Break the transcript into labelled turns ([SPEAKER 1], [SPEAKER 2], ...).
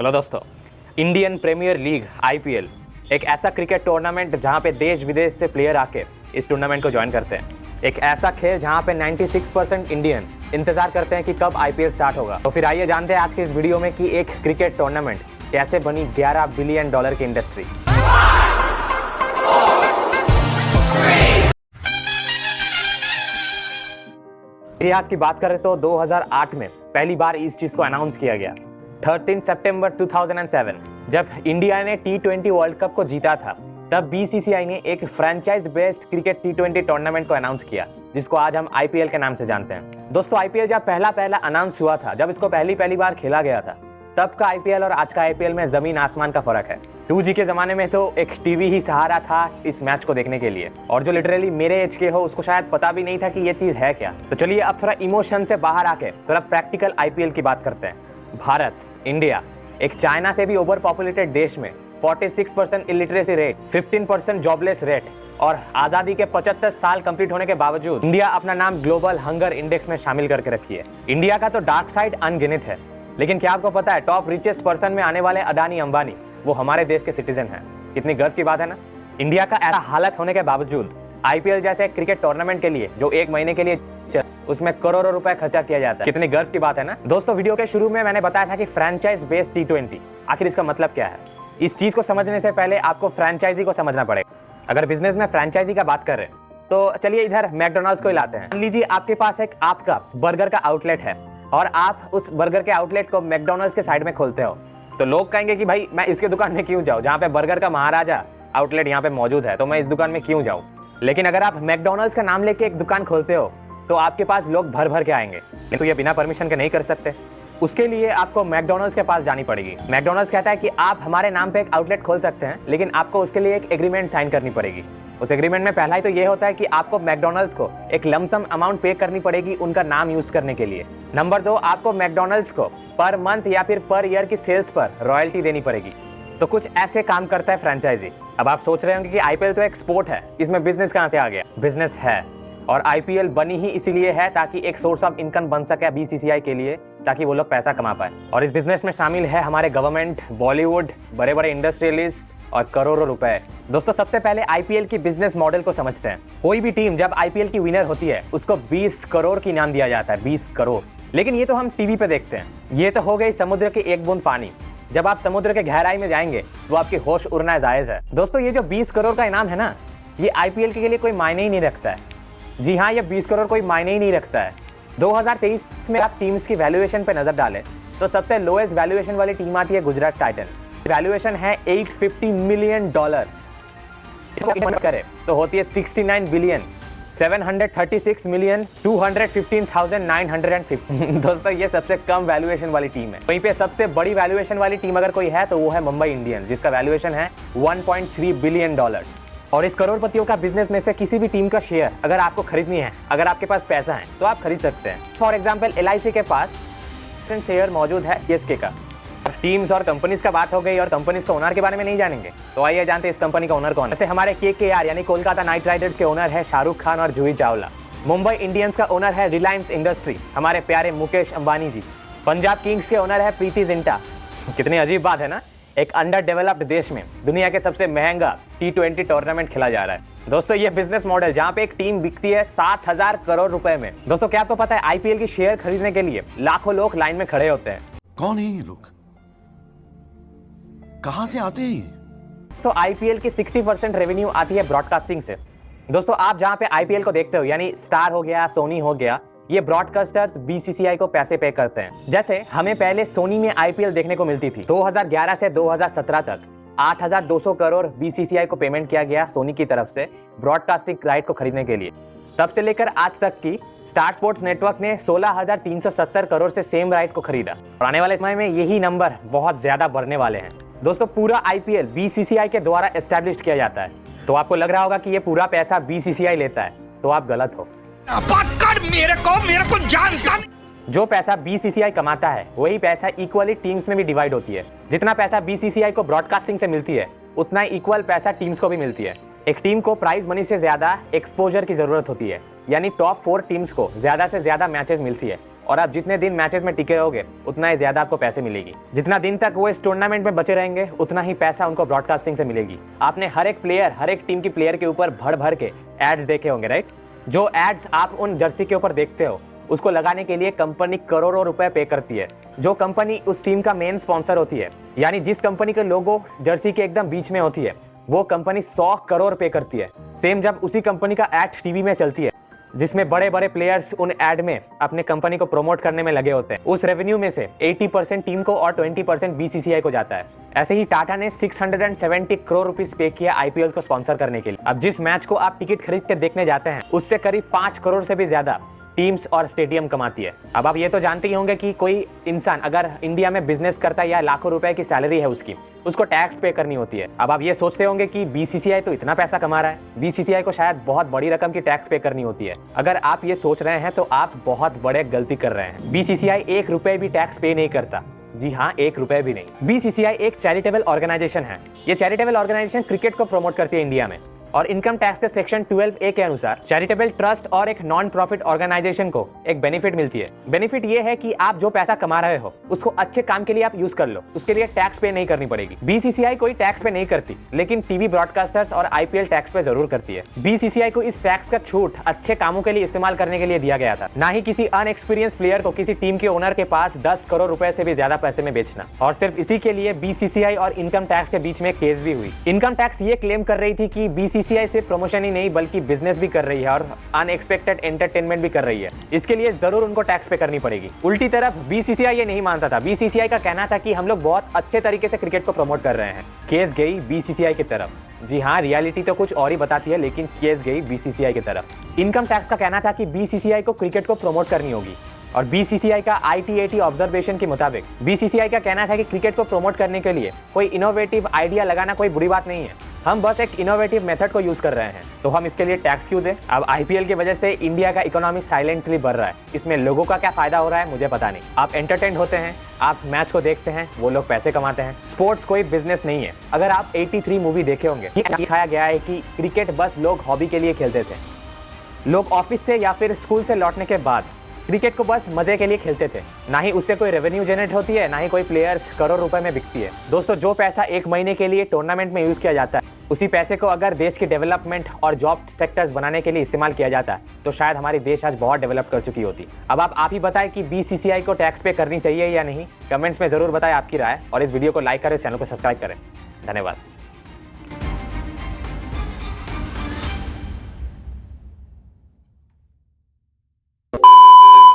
[SPEAKER 1] Hello दोस्तों, Indian premiere league IPL एक ऐसा क्रिकेट टूर्नामेंट जहां पे देश विदेश से प्लेयर आके इस टूर्नामेंट को ज्वाइन करते हैं। एक ऐसा खेल जहां पे 96% इंडियन इंतजार करते हैं कि कब आईपीएल स्टार्ट होगा। तो फिर आइए जानते हैं आज के इस वीडियो में कि एक क्रिकेट टूर्नामेंट कैसे बनी $11 बिलियन की इंडस्ट्री। इतिहास की बात करें तो 2008 में पहली बार इस चीज को अनाउंस किया गया। 13 सितंबर 2007 जब इंडिया ने T20 वर्ल्ड कप को जीता था, तब बीसीसीआई ने एक franchise based cricket T20 tournament को अनाउंस किया, जिसको आज हम आईपीएल के नाम से जानते हैं। दोस्तों, आईपीएल जब पहला अनाउंस हुआ था, जब इसको पहली बार खेला गया था, तब का आईपीएल और आज का आईपीएल में जमीन आसमान का फर्क है। 2G के जमाने में तो एक टीवी ही सहारा था इस मैच को देखने के लिए, और जो लिटरली मेरे एज के हो उसको शायद पता भी नहीं था कि ये चीज है क्या। तो चलिए अब थोड़ा इमोशन से बाहर आके थोड़ा प्रैक्टिकल आईपीएल की बात करते हैं। भारत, इंडिया, एक चाइना से भी ओवर पॉपुलेटेड देश में 46% इलिटरेसी रेट, 15% जॉबलेस रेट और आजादी के 75 साल कंप्लीट होने के बावजूद इंडिया अपना नाम ग्लोबल हंगर इंडेक्स में शामिल करके रखी है। इंडिया का तो डार्क साइड अनगिनत है, लेकिन क्या आपको पता है टॉप रिचेस्ट पर्सन में आने वाले अडानी अंबानी वो हमारे देश के सिटीजन हैं। कितनी गर्व की बात है ना। इंडिया का ऐसा हालत होने के बावजूद आईपीएल जैसे क्रिकेट टूर्नामेंट के लिए जो एक महीने के लिए उसमें करोड़ों रुपए खर्चा किया जाता है। कितनी गर्व की बात है ना। दोस्तों, वीडियो के शुरू में मैंने बताया था कि फ्रेंचाइज बेस्ड T20 आखिर इसका मतलब क्या है। इस चीज को समझने से पहले आपको फ्रेंचाइजी को समझना पड़ेगा। अगर बिजनेस में फ्रेंचाइजी का बात कर रहे हैं तो चलिए इधर मैकडोनल्ड्स को ही लाते हैं। मान लीजिए आपके पास एक आपका बर्गर का आउटलेट है और आप उस बर्गर के आउटलेट को मैकडोनल्ड्स के साइड में खोलते हो, तो लोग कहेंगे कि भाई मैं इसके दुकान में क्यों जाऊं, जहां पे बर्गर का महाराजा आउटलेट यहाँ पे मौजूद है, तो मैं इस दुकान में क्यों जाऊं। लेकिन अगर आप मैकडोनल्ड्स का नाम लेके एक दुकान खोलते हो तो आपके पास लोग भर भर के आएंगे, लेकिन तो ये बिना परमिशन के नहीं कर सकते। उसके लिए आपको मैकडोनल्ड्स के पास जानी पड़ेगी। मैकडोनल्ड्स कहता है कि आप हमारे नाम पे एक आउटलेट खोल सकते हैं, लेकिन आपको उसके लिए एक एग्रीमेंट साइन करनी पड़ेगी। उस एग्रीमेंट में पहला ही तो ये होता है कि आपको मैकडोनल्ड्स को एक लमसम अमाउंट पे करनी पड़ेगी उनका नाम यूज करने के लिए। नंबर 2, आपको मैकडोनल्ड्स को पर मंथ या फिर पर ईयर की सेल्स पर रॉयल्टी देनी पड़ेगी। तो कुछ ऐसे काम करता है फ्रेंचाइजी। अब आप सोच रहे होंगे कि आईपीएल तो एक स्पोर्ट है, इसमें बिजनेस कहां से आ गया। बिजनेस है, और आईपीएल बनी ही इसीलिए है ताकि एक सोर्स ऑफ इनकम बन सके बीसीसीआई के लिए, ताकि वो लोग पैसा कमा पाए। और इस बिजनेस में शामिल है हमारे गवर्नमेंट, बॉलीवुड, बड़े बड़े इंडस्ट्रियलिस्ट और करोड़ों रुपए। दोस्तों, सबसे पहले आईपीएल की बिजनेस मॉडल को समझते हैं। कोई भी टीम जब आईपीएल की विनर होती है उसको 20 करोड़ की इनाम दिया जाता है, 20 करोड़। लेकिन ये तो हम टीवी पे देखते हैं। ये तो हो गई समुद्र की एक बूंद पानी। जब आप समुद्र के गहराई में जाएंगे तो आपकी होश उड़ना जायज है। दोस्तों, ये जो 20 करोड़ का इनाम है ना, ये आईपीएल के लिए कोई मायने ही नहीं रखता है। जी हाँ, ये 20 करोड़ कोई मायने ही नहीं रखता है। 2023 में आप टीम्स की वैल्यूएशन पे नजर डालें तो सबसे लोएस्ट वैल्यूएशन वाली टीम आती है गुजरात टाइटंस। वैल्यूएशन है $850 मिलियन। करे तो होती है 69 बिलियन 736 मिलियन 215,950। दोस्तों, ये सबसे कम वैल्यूएशन वाली टीम है। वहीं पे सबसे बड़ी वैल्यूएशन वाली टीम अगर कोई है तो वो है मुंबई इंडियंस, जिसका वैल्यूएशन है $1.3 बिलियन। और इस करोड़पतियों का बिजनेस में से किसी भी टीम का शेयर अगर आपको खरीदनी है, अगर आपके पास पैसा है तो आप खरीद सकते हैं। फॉर एग्जांपल LIC के पास शेयर मौजूद है CSK का। टीम्स और कंपनीज का बात हो गई और कंपनीज के ओनर के बारे में नहीं जानेंगे, तो आइए जानते हैं इस कंपनी का ओनर कौन है। जैसे हमारे KKR यानी कोलकाता नाइट राइडर्स के ओनर है शाहरुख खान और जूही चावला। मुंबई इंडियंस का ओनर है रिलायंस इंडस्ट्री, हमारे प्यारे मुकेश अंबानी जी। पंजाब किंग्स के ओनर है प्रीति जिंटा। कितनी अजीब बात है ना, एक अंडर डेवलप्ड देश में दुनिया के सबसे महंगा T20 टूर्नामेंट खेला जा रहा है। दोस्तों, ये बिजनेस मॉडल जहां पे एक टीम बिकती है 7,000 करोड़ रुपए में। दोस्तों, क्या आपको पता है आईपीएल की शेयर खरीदने के लिए लाखों लोग लाइन में खड़े होते हैं।
[SPEAKER 2] कौन है ये लोग, कहां से आते हैं?
[SPEAKER 1] तो आईपीएल की 60% रेवेन्यू आती है ब्रॉडकास्टिंग से। दोस्तों, आप जहां पे आईपीएल को देखते हो यानी स्टार हो गया, सोनी हो गया, ये ब्रॉडकास्टर्स बीसीसीआई को पैसे पे करते हैं। जैसे हमें पहले सोनी में आईपीएल देखने को मिलती थी। 2011 से 2017 तक 8,200 करोड़ बीसीसीआई को पेमेंट किया गया सोनी की तरफ से ब्रॉडकास्टिंग राइट को खरीदने के लिए। तब से लेकर आज तक की स्टार स्पोर्ट्स नेटवर्क ने 16,370 करोड़ से सेम राइट को खरीदा, और आने वाले समय में यही नंबर बहुत ज्यादा बढ़ने वाले हैं। दोस्तों, पूरा आईपीएल बीसीसीआई के द्वारा एस्टैब्लिश किया जाता है। तो आपको लग रहा होगा कि ये पूरा पैसा बीसीसीआई लेता है, तो आप गलत हो।
[SPEAKER 3] बात कर मेरे को जानता।
[SPEAKER 1] जो पैसा बीसीसीआई कमाता है वही पैसा इक्वली टीम्स में भी डिवाइड होती है। जितना पैसा बीसीसीआई को ब्रॉडकास्टिंग से मिलती है उतना ही इक्वल पैसा टीम्स को भी मिलती है। एक टीम को प्राइज मनी से ज्यादा एक्सपोजर की जरूरत होती है, यानी टॉप 4 टीम्स को ज्यादा से ज्यादा मैचेस मिलती है, और आप जितने दिन मैचेस में टिके रहोगे उतना ही ज्यादा आपको पैसे मिलेगी। जितना दिन तक वो इस टूर्नामेंट में बचे रहेंगे उतना ही पैसा उनको ब्रॉडकास्टिंग से मिलेगी। आपने हर एक प्लेयर, हर एक टीम की प्लेयर के ऊपर भर भर के एड्स देखे होंगे, राइट? जो एड्स आप उन जर्सी के ऊपर देखते हो उसको लगाने के लिए कंपनी करोड़ों रुपए पे करती है। जो कंपनी उस टीम का मेन स्पॉन्सर होती है, यानी जिस कंपनी का लोगो जर्सी के एकदम बीच में होती है, वो कंपनी 100 करोड़ पे करती है। सेम जब उसी कंपनी का एड टीवी में चलती है जिसमें बड़े बड़े प्लेयर्स उन एड में अपने कंपनी को प्रमोट करने में लगे होते हैं, उस रेवेन्यू में से 80% टीम को और 20% बीसीसीआई को जाता है। ऐसे ही टाटा ने 670 करोड़ रुपीस पे किया आईपीएल को स्पॉन्सर करने के लिए। अब जिस मैच को आप टिकट खरीद के देखने जाते हैं उससे करीब 5 करोड़ से भी ज्यादा टीम्स और स्टेडियम कमाती है। अब आप ये तो जानते ही होंगे कि कोई इंसान अगर इंडिया में बिजनेस करता है या लाखों रुपए की सैलरी है उसकी, उसको टैक्स पे करनी होती है। अब आप ये सोचते होंगे कि बीसीसीआई तो इतना पैसा कमा रहा है, बीसीसीआई को शायद बहुत बड़ी रकम की टैक्स पे करनी होती है। अगर आप ये सोच रहे हैं तो आप बहुत बड़े गलती कर रहे हैं। बीसीसीआई 1 रुपए भी टैक्स पे नहीं करता। जी हाँ, 1 रुपए भी नहीं। बीसीसीआई एक चैरिटेबल ऑर्गेनाइजेशन है। ये चैरिटेबल ऑर्गेनाइजेशन क्रिकेट को प्रमोट करती है इंडिया में, और इनकम टैक्स के सेक्शन 12A के अनुसार चैरिटेबल ट्रस्ट और एक नॉन प्रॉफिट ऑर्गेनाइजेशन को एक बेनिफिट मिलती है। बेनिफिट ये है कि आप जो पैसा कमा रहे हो उसको अच्छे काम के लिए आप यूज कर लो, उसके लिए टैक्स पे नहीं करनी पड़ेगी। बीसीसीआई कोई टैक्स पे नहीं करती, लेकिन टीवी ब्रॉडकास्टर्स और आईपीएल टैक्स पे जरूर करती है। बीसीसीआई को इस टैक्स का छूट अच्छे कामों के लिए इस्तेमाल करने के लिए दिया गया था, ना ही किसी अनएक्सपीरियंस प्लेयर को किसी टीम के ओनर के पास 10 करोड़ रुपए से भी ज्यादा पैसे में बेचना। और सिर्फ इसी के लिए बीसीसीआई और इनकम टैक्स के बीच में केस भी हुई। इनकम टैक्स ये क्लेम कर रही थी कि बीसीसीआई सिर्फ प्रमोशन ही नहीं बल्कि बिजनेस भी कर रही है और अनएक्सपेक्टेड एंटरटेनमेंट भी कर रही है, इसके लिए जरूर उनको टैक्स पे करनी पड़ेगी। उल्टी तरफ बीसीसीआई ये नहीं मानता था। बीसीसीआई का कहना था कि हम लोग बहुत अच्छे तरीके से क्रिकेट को प्रमोट कर रहे हैं। केस गई बीसीसीआई की तरफ। जी हाँ, रियलिटी तो कुछ और ही बताती है, लेकिन केस गई बीसीसीआई की तरफ। इनकम टैक्स का कहना था कि बीसीसीआई को क्रिकेट को प्रमोट करनी होगी, और बीसीसीआई का ITAT ऑब्जर्वेशन के मुताबिक बीसीसीआई का कहना था कि क्रिकेट को प्रमोट करने के लिए कोई इनोवेटिव आइडिया लगाना कोई बुरी बात नहीं है, हम बस एक इनोवेटिव मेथड को यूज कर रहे हैं, तो हम इसके लिए टैक्स क्यों दें? अब आईपीएल की वजह से इंडिया का इकोनॉमी साइलेंटली बढ़ रहा है। इसमें लोगों का क्या फायदा हो रहा है मुझे पता नहीं। आप एंटरटेन होते हैं, आप मैच को देखते हैं, वो लोग पैसे कमाते हैं। स्पोर्ट्स कोई बिजनेस नहीं है। अगर आप 83 मूवी देखे होंगे, दिखाया गया है कि क्रिकेट बस लोग हॉबी के लिए खेलते थे। लोग ऑफिस से या फिर स्कूल से लौटने के बाद क्रिकेट को बस मजे के लिए खेलते थे। ना ही उससे कोई रेवेन्यू जनरेट होती है, ना ही कोई प्लेयर्स करोड़ रुपए में बिकती है। दोस्तों, जो पैसा 1 महीने के लिए टूर्नामेंट में यूज किया जाता है, उसी पैसे को अगर देश के डेवलपमेंट और जॉब सेक्टर्स बनाने के लिए इस्तेमाल किया जाता तो शायद हमारी देश आज बहुत डेवलप कर चुकी होती। अब आप ही बताएं कि बीसीसीआई को टैक्स पे करनी चाहिए या नहीं। कमेंट्स में जरूर बताएं आपकी राय, और इस वीडियो को लाइक करें, चैनल को सब्सक्राइब करें। धन्यवाद।